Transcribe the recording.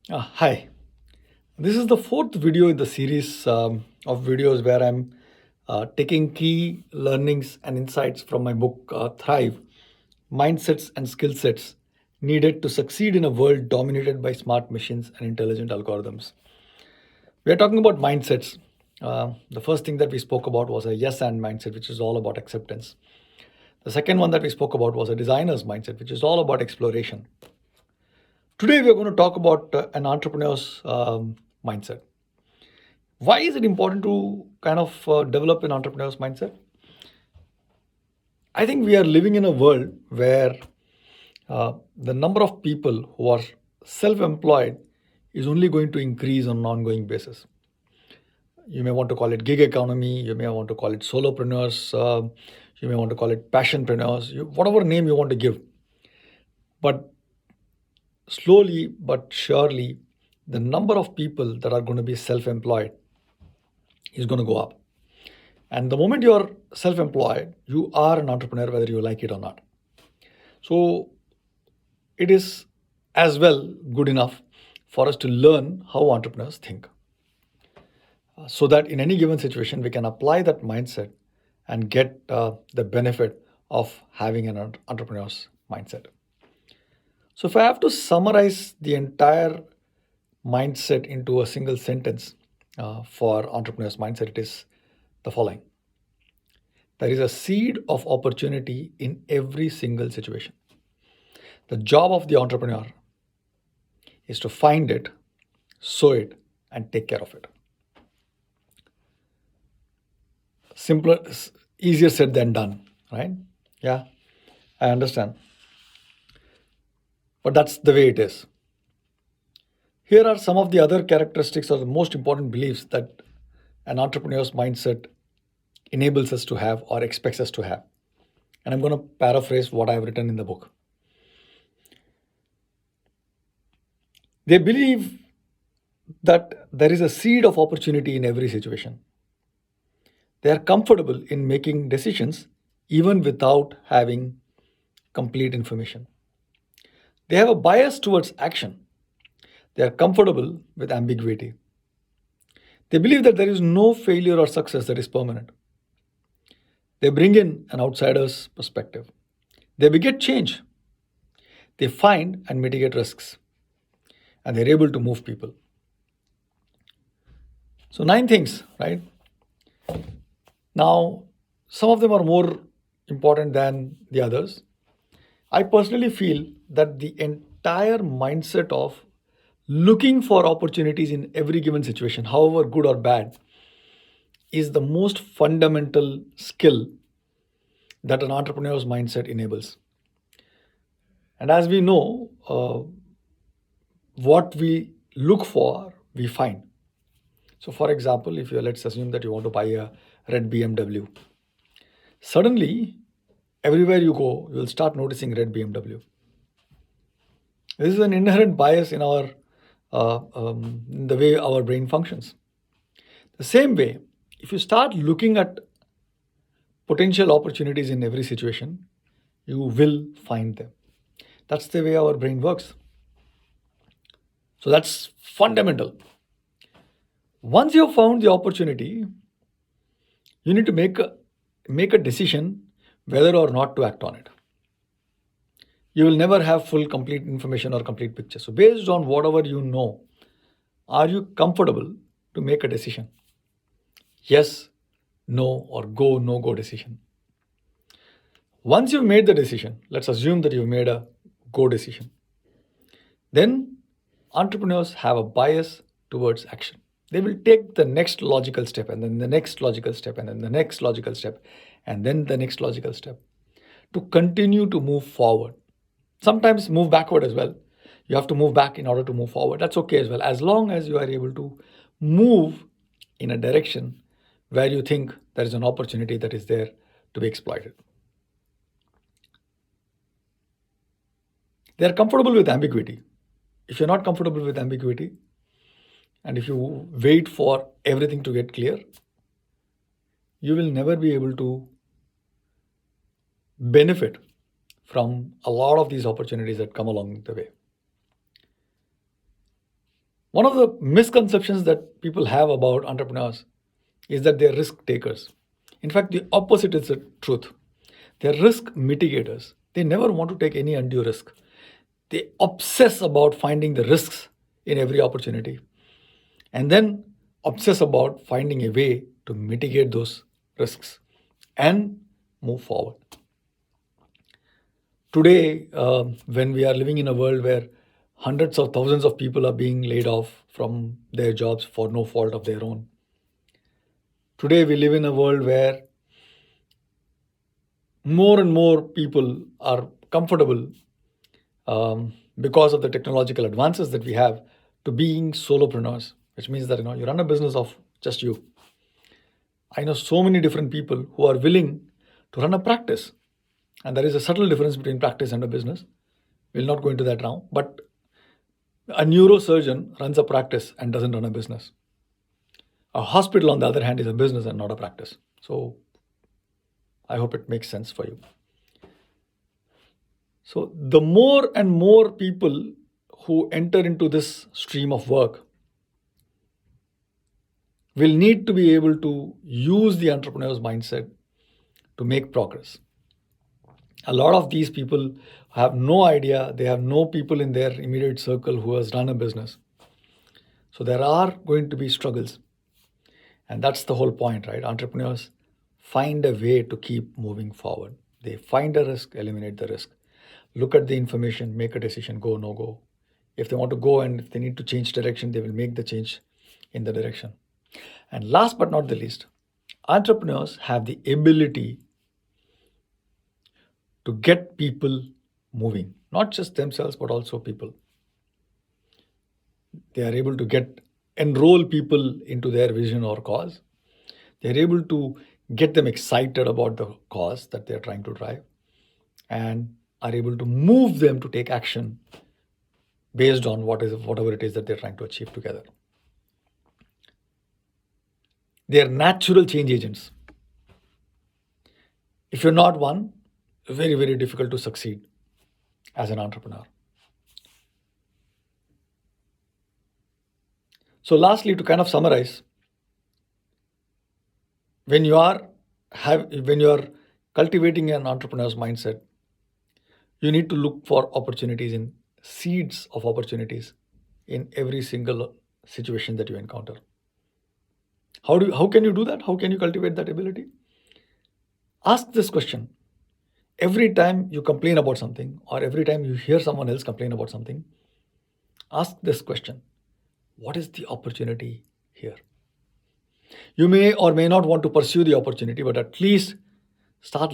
Hi, this is the fourth video in the series of videos where I'm taking key learnings and insights from my book Thrive Mindsets and Skill Sets Needed to Succeed in a World Dominated by Smart Machines and Intelligent Algorithms. We are talking about mindsets. The first thing that we spoke about was a yes and mindset, which is all about acceptance. The second one that we spoke about was a designer's mindset, which is all about exploration. Today, we are going to talk about an entrepreneur's mindset. Why is it important to kind of develop an entrepreneur's mindset? I think we are living in a world where the number of people who are self-employed is only going to increase on an ongoing basis. You may want to call it gig economy, you may want to call it solopreneurs, you may want to call it passionpreneurs, whatever name you want to give. But slowly but surely, the number of people that are going to be self-employed is going to go up. And the moment you're self employed, you are an entrepreneur, whether you like it or not. So it is as well good enough for us to learn how entrepreneurs think so that in any given situation, we can apply that mindset and get the benefit of having an entrepreneur's mindset. So, if I have to summarize the entire mindset into a single sentence for entrepreneurs' mindset, it is the following: there is a seed of opportunity in every single situation. The job of the entrepreneur is to find it, sow it, and take care of it. Simpler, easier said than done, right? Yeah, I understand. But that's the way it is. Here are some of the other characteristics or the most important beliefs that an entrepreneur's mindset enables us to have or expects us to have. And I'm going to paraphrase what I've written in the book. They believe that there is a seed of opportunity in every situation. They are comfortable in making decisions even without having complete information. They have a bias towards action. They are comfortable with ambiguity. They believe that there is no failure or success that is permanent. They bring in an outsider's perspective. They beget change. They find and mitigate risks. And they're able to move people. So, 9 things, right? Now, some of them are more important than the others. I personally feel that the entire mindset of looking for opportunities in every given situation, however good or bad, is the most fundamental skill that an entrepreneur's mindset enables. And as we know, what we look for, we find. So, for example, if you let's assume that you want to buy a red BMW, suddenly everywhere you go, you will start noticing red BMW. This is an inherent bias in our in the way our brain functions. The same way, if you start looking at potential opportunities in every situation, you will find them. That's the way our brain works. So that's fundamental. Once you have found the opportunity, you need to make a decision whether or not to act on it. You will never have full complete information or complete picture. So based on whatever you know, are you comfortable to make a decision? Yes, no, or go, no go decision. Once you've made the decision, let's assume that you've made a go decision, then entrepreneurs have a bias towards action. They will take the next logical step, and then the next logical step, and then the next logical step, and then the next logical step to continue to move forward. Sometimes move backward as well. You have to move back in order to move forward. That's okay as well, as long as you are able to move in a direction where you think there is an opportunity that is there to be exploited. They are comfortable with ambiguity. If you're not comfortable with ambiguity, and if you wait for everything to get clear, you will never be able to benefit from a lot of these opportunities that come along the way. One of the misconceptions that people have about entrepreneurs is that they're risk takers. In fact, the opposite is the truth. They're risk mitigators. They never want to take any undue risk. They obsess about finding the risks in every opportunity and then obsess about finding a way to mitigate those risks and move forward. Today, when we are living in a world where hundreds of thousands of people are being laid off from their jobs for no fault of their own, today we live in a world where more and more people are comfortable because of the technological advances that we have to being solopreneurs, which means that you run a business of just you. I know so many different people who are willing to run a practice, and there is a subtle difference between practice and a business. We'll not go into that now, but a neurosurgeon runs a practice and doesn't run a business. A hospital, on the other hand, is a business and not a practice. So I hope it makes sense for you. So the more and more people who enter into this stream of work will need to be able to use the entrepreneur's mindset to make progress. A lot of these people have no idea, they have no people in their immediate circle who has run a business. So there are going to be struggles. And that's the whole point, right? Entrepreneurs find a way to keep moving forward. They find a risk, eliminate the risk. Look at the information, make a decision, go, no go. If they want to go and if they need to change direction, they will make the change in the direction. And last but not the least, entrepreneurs have the ability to get people moving, not just themselves, but also people. They are able to enroll people into their vision or cause. They're able to get them excited about the cause that they're trying to drive and are able to move them to take action based on whatever it is that they're trying to achieve together. They are natural change agents. If you're not one, very, very difficult to succeed as an entrepreneur. So lastly, to kind of summarize, when you are cultivating an entrepreneur's mindset, you need to look for opportunities in seeds of opportunities in every single situation that you encounter. How can you do that? How can you cultivate that ability? Ask this question. Every time you complain about something or every time you hear someone else complain about something, ask this question. What is the opportunity here? You may or may not want to pursue the opportunity, but at least start